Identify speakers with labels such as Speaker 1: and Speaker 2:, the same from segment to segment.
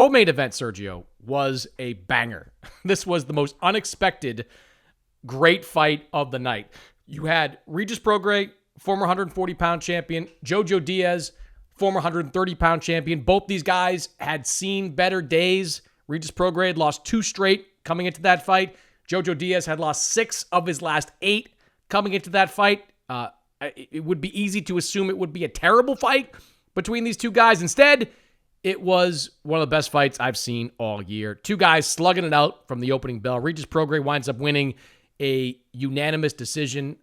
Speaker 1: Co-main event, Sergio, was a banger. This was the most unexpected great fight of the night. You had Regis Prograis, former 140-pound champion, Jojo Diaz, former 130-pound champion. Both these guys had seen better days. Regis Prograis had lost 2 straight coming into that fight. Jojo Diaz had lost 6 of his last 8 coming into that fight. It would be easy to assume it would be a terrible fight between these two guys. Instead, it was one of the best fights I've seen all year. 2 guys slugging it out from the opening bell. Regis Prograis winds up winning a unanimous decision.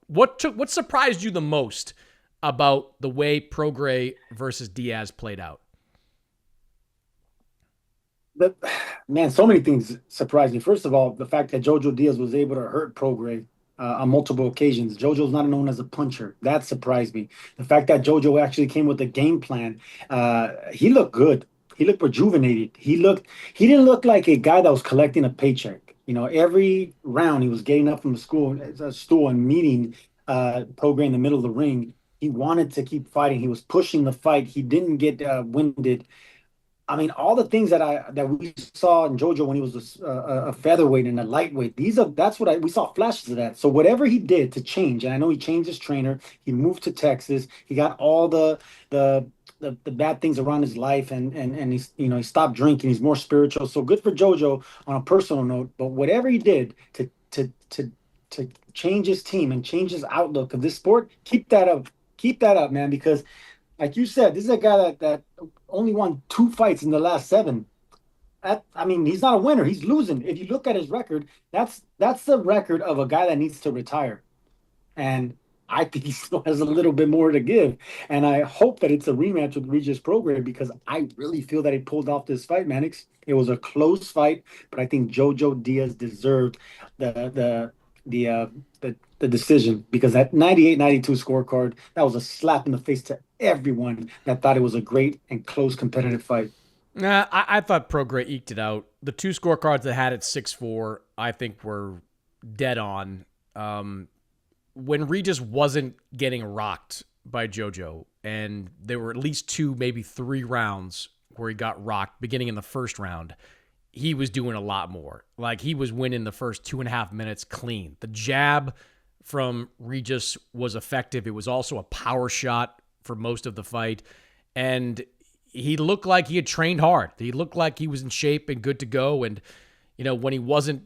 Speaker 1: What surprised you the most about the way Prograis versus Diaz played out?
Speaker 2: Man, so many things surprised me. First of all, the fact that Jojo Diaz was able to hurt Prograis on multiple occasions. Jojo's not known as a puncher. That surprised me. The fact that Jojo actually came with a game plan. He looked good. He looked rejuvenated. He didn't look like a guy that was collecting a paycheck. Every round he was getting up from the stool and meeting Prograis in the middle of the ring. He wanted to keep fighting. He was pushing the fight. He didn't get winded. I mean, all the things that we saw in JoJo when he was a featherweight and a lightweight, we saw flashes of that. So whatever he did to change, and I know he changed his trainer, he moved to Texas, he got all the bad things around his life, and he stopped drinking. He's more spiritual. So good for JoJo on a personal note. But whatever he did to change his team and change his outlook of this sport, keep that up. Keep that up, man, because like you said, this is a guy that only won 2 fights in the last 7. He's not a winner. He's losing. If you look at his record, that's the record of a guy that needs to retire. And I think he still has a little bit more to give. And I hope that it's a rematch with Regis Prograis because I really feel that he pulled off this fight, Mannix. It was a close fight, but I think Jojo Diaz deserved the decision because that 98-92 scorecard, that was a slap in the face to everyone that thought it was a great and close competitive fight.
Speaker 1: Nah, I thought Prograis eked it out. The 2 scorecards that had it 6-4, I think were dead on. When Regis wasn't getting rocked by Jojo, and there were at least 2, maybe 3 rounds where he got rocked, beginning in the first round, he was doing a lot more. Like, he was winning the first 2.5 minutes clean. The jab from Regis was effective. It was also a power shot for most of the fight. And he looked like he had trained hard. He looked like he was in shape and good to go. And, when he wasn't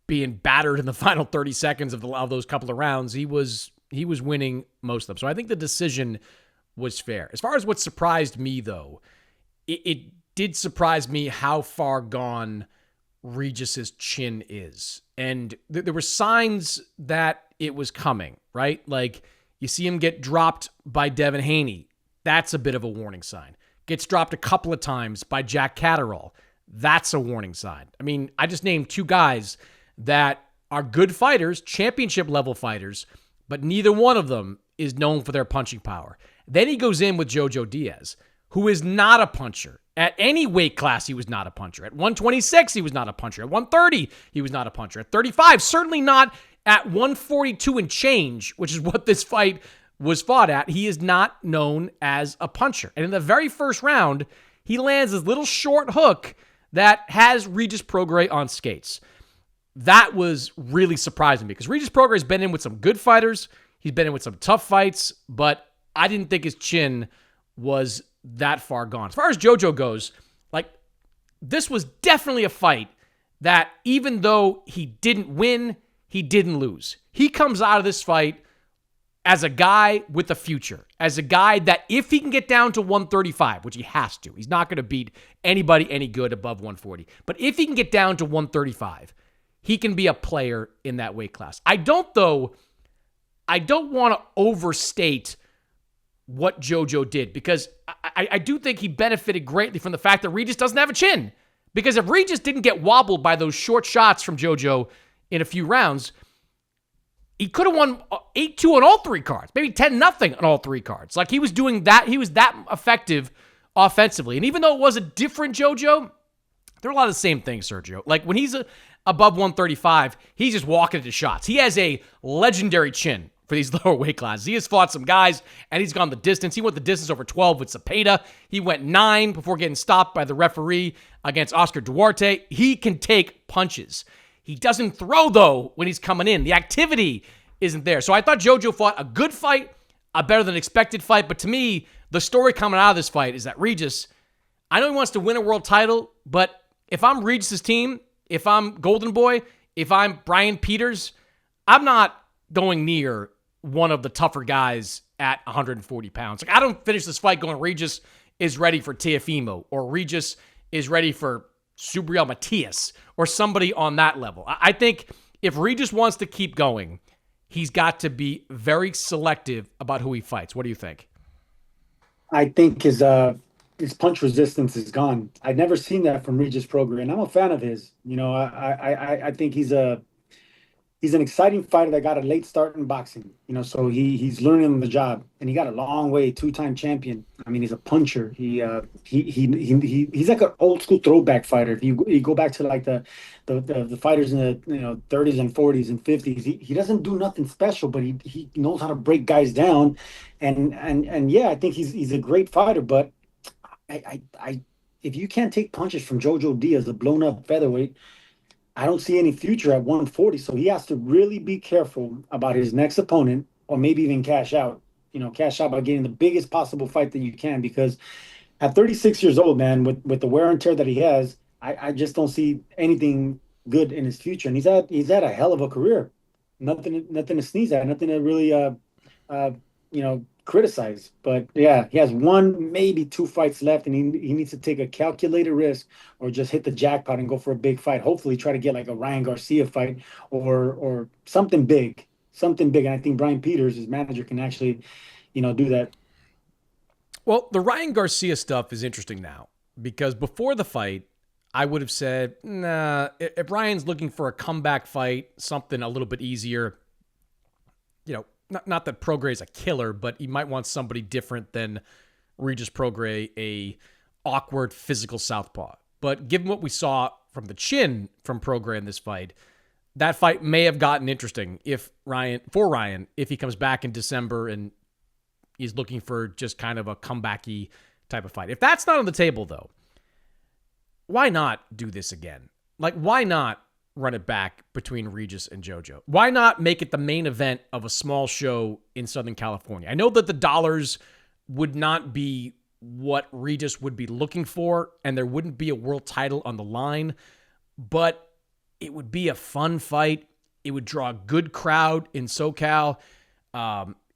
Speaker 1: being battered in the final 30 seconds of those couple of rounds, he was winning most of them. So I think the decision was fair. As far as what surprised me, though, it did surprise me how far gone Regis's chin is. And there were signs that it was coming, right? Like, you see him get dropped by Devin Haney. That's a bit of a warning sign. Gets dropped a couple of times by Jack Catterall. That's a warning sign. I mean, I just named 2 guys that are good fighters, championship-level fighters, but neither one of them is known for their punching power. Then he goes in with Jojo Diaz, who is not a puncher. At any weight class, he was not a puncher. At 126, he was not a puncher. At 130, he was not a puncher. At 35, certainly not at 142 and change, which is what this fight was fought at. He is not known as a puncher. And in the very first round, he lands this little short hook that has Regis Prograis on skates. That was really surprising me because Regis Prograis has been in with some good fighters. He's been in with some tough fights, but I didn't think his chin was that far gone. As far as Jojo goes, this was definitely a fight that even though he didn't win, he didn't lose. He comes out of this fight as a guy with a future, as a guy that if he can get down to 135, which he has to, he's not going to beat anybody any good above 140. But if he can get down to 135, he can be a player in that weight class. I don't want to overstate what Jojo did because I do think he benefited greatly from the fact that Regis doesn't have a chin. Because if Regis didn't get wobbled by those short shots from Jojo in a few rounds, he could have won 8-2 on all 3 cards, maybe 10-0 on all 3 cards. Like, he was doing that. He was that effective offensively. And even though it was a different Jojo, there are a lot of the same things, Sergio. Like, when he's above 135, he's just walking into shots. He has a legendary chin for these lower weight classes. He has fought some guys, and he's gone the distance. He went the distance over 12 with Cepeda. He went 9 before getting stopped by the referee against Oscar Duarte. He can take punches. He doesn't throw, though, when he's coming in. The activity isn't there. So I thought Jojo fought a good fight, a better than expected fight. But to me, the story coming out of this fight is that Regis, I know he wants to win a world title, but if I'm Regis's team, if I'm Golden Boy, if I'm Brian Peters, I'm not going near one of the tougher guys at 140 pounds. Like, I don't finish this fight going, Regis is ready for Teofimo, or Regis is ready for Subriel Matias, or somebody on that level. I think if Regis wants to keep going, he's got to be very selective about who he fights. What do you think?
Speaker 2: I think his punch resistance is gone. I've never seen that from Regis Prograis, and I'm a fan of his. I think he's an exciting fighter that got a late start in boxing. So he's learning on the job, and he got a long way. 2-time champion. I mean, he's a puncher. He's like an old school throwback fighter. If you go back to like the fighters in the 30s and 40s and 50s, he doesn't do nothing special, but he knows how to break guys down, and yeah, I think he's a great fighter. But I if you can't take punches from Jojo Diaz, a blown up featherweight, I don't see any future at 140. So he has to really be careful about his next opponent, or maybe even cash out. Cash out by getting the biggest possible fight that you can, because at 36 years old, man, with the wear and tear that he has, I just don't see anything good in his future. And he's had a hell of a career. Nothing to sneeze at, nothing to really criticize. But yeah, he has one, maybe 2 fights left, and he needs to take a calculated risk, or just hit the jackpot and go for a big fight. Hopefully try to get like a Ryan Garcia fight, or something big. Something big. And I think Brian Peters, his manager, can actually, do that.
Speaker 1: Well, the Ryan Garcia stuff is interesting now, because before the fight, I would have said, nah, if Ryan's looking for a comeback fight, something a little bit easier, not that Prograis is a killer, but he might want somebody different than Regis Prograis, a awkward physical southpaw. But given what we saw from the chin from Prograis in this fight, that fight may have gotten interesting if Ryan, if he comes back in December and he's looking for just kind of a comebacky type of fight. If that's not on the table, though, why not do this again? Like, why not run it back between Regis and Jojo? Why not make it the main event of a small show in Southern California? I know that the dollars would not be what Regis would be looking for, and there wouldn't be a world title on the line, but it would be a fun fight. It would draw a good crowd in SoCal.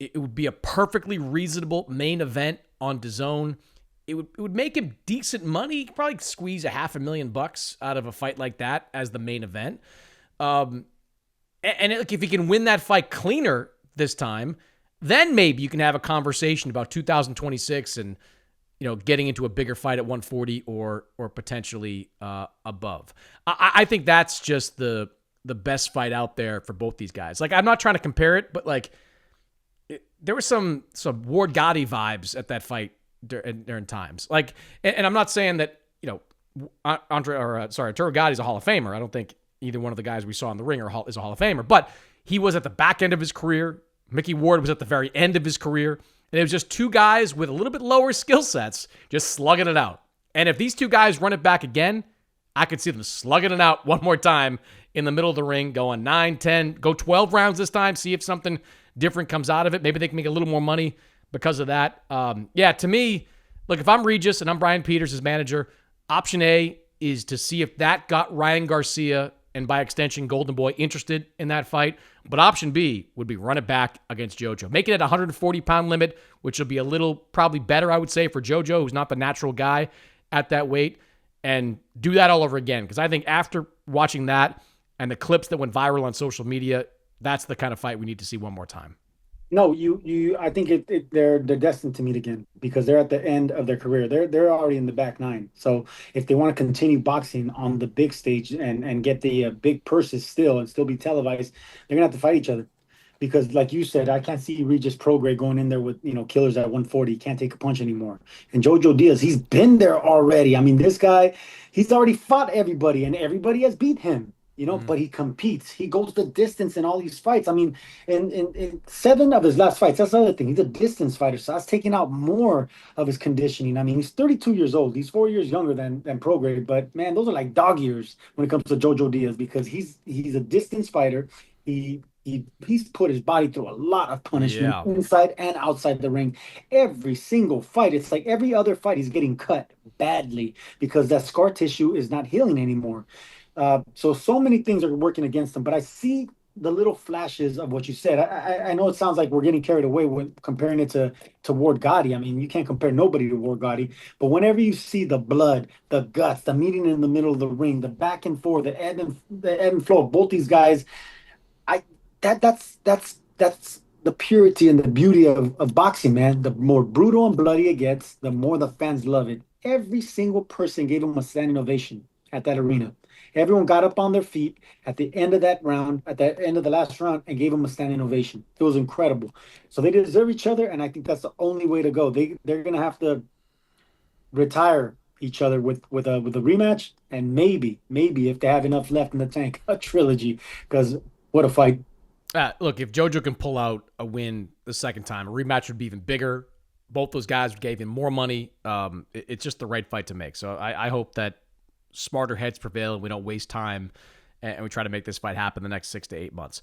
Speaker 1: It would be a perfectly reasonable main event on DAZN. It would make him decent money. He could probably squeeze $500,000 out of a fight like that as the main event. If he can win that fight cleaner this time, then maybe you can have a conversation about 2026 and getting into a bigger fight at 140 or potentially above. I think that's just the best fight out there for both these guys. Like, I'm not trying to compare it, but like there were some Ward Gotti vibes at that fight during times. Like, and I'm not saying that Arturo Gotti's a Hall of Famer. I don't think either one of the guys we saw in the ring is a Hall of Famer, but he was at the back end of his career. Mickey Ward was at the very end of his career. And it was just 2 guys with a little bit lower skill sets just slugging it out. And if these 2 guys run it back again, I could see them slugging it out one more time in the middle of the ring, going 9, 10, go 12 rounds this time, see if something different comes out of it. Maybe they can make a little more money because of that. To me, look, if I'm Regis and I'm Brian Peters, his manager, option A is to see if that got Ryan Garcia and by extension Golden Boy interested in that fight. But option B would be run it back against Jojo. Make it at 140-pound limit, which will be a little probably better, I would say, for Jojo, who's not the natural guy at that weight, and do that all over again. Because I think after watching that and the clips that went viral on social media, that's the kind of fight we need to see one more time.
Speaker 2: No, I think they're destined to meet again, because they're at the end of their career. They're already in the back nine. So if they want to continue boxing on the big stage and get the big purses still and still be televised, they're gonna have to fight each other. Because like you said, I can't see Regis Prograis going in there with killers at 140. He can't take a punch anymore. And Jojo Diaz, he's been there already. I mean, this guy, he's already fought everybody, and everybody has beat him.
Speaker 1: Mm.
Speaker 2: but he competes. He goes the distance in all these fights. I mean, in 7 of his last fights, that's the other thing. He's a distance fighter, so that's taking out more of his conditioning. I mean, he's 32 years old. He's 4 years younger than Prograis, but man, those are like dog years when it comes to Jojo Diaz because he's a distance fighter. He's put his body through a lot of punishment
Speaker 1: Yeah.
Speaker 2: inside and outside the ring. Every single fight, it's like every other fight, he's getting cut badly because that scar tissue is not healing anymore. So many things are working against him, but I see the little flashes of what you said. I know it sounds like we're getting carried away when comparing it to Ward Gotti. I mean, you can't compare nobody to Ward Gotti, but whenever you see the blood, the guts, the meeting in the middle of the ring, the back and forth, the ebb and flow of both these guys, I that's the purity and the beauty of boxing, man. The more brutal and bloody it gets, the more the fans love it. Every single person gave him a standing ovation at that arena. Everyone got up on their feet at the end of that round, at the end of the last round, and gave him a standing ovation. It was incredible. So they deserve each other, and I think that's the only way to go. They're gonna have to retire each other with a rematch, and maybe if they have enough left in the tank, a trilogy. Because what a fight!
Speaker 1: Look, if Jojo can pull out a win the second time, a rematch would be even bigger. Both those guys would give him more money. It's just the right fight to make. So I hope that smarter heads prevail and we don't waste time and we try to make this fight happen the next 6 to 8 months.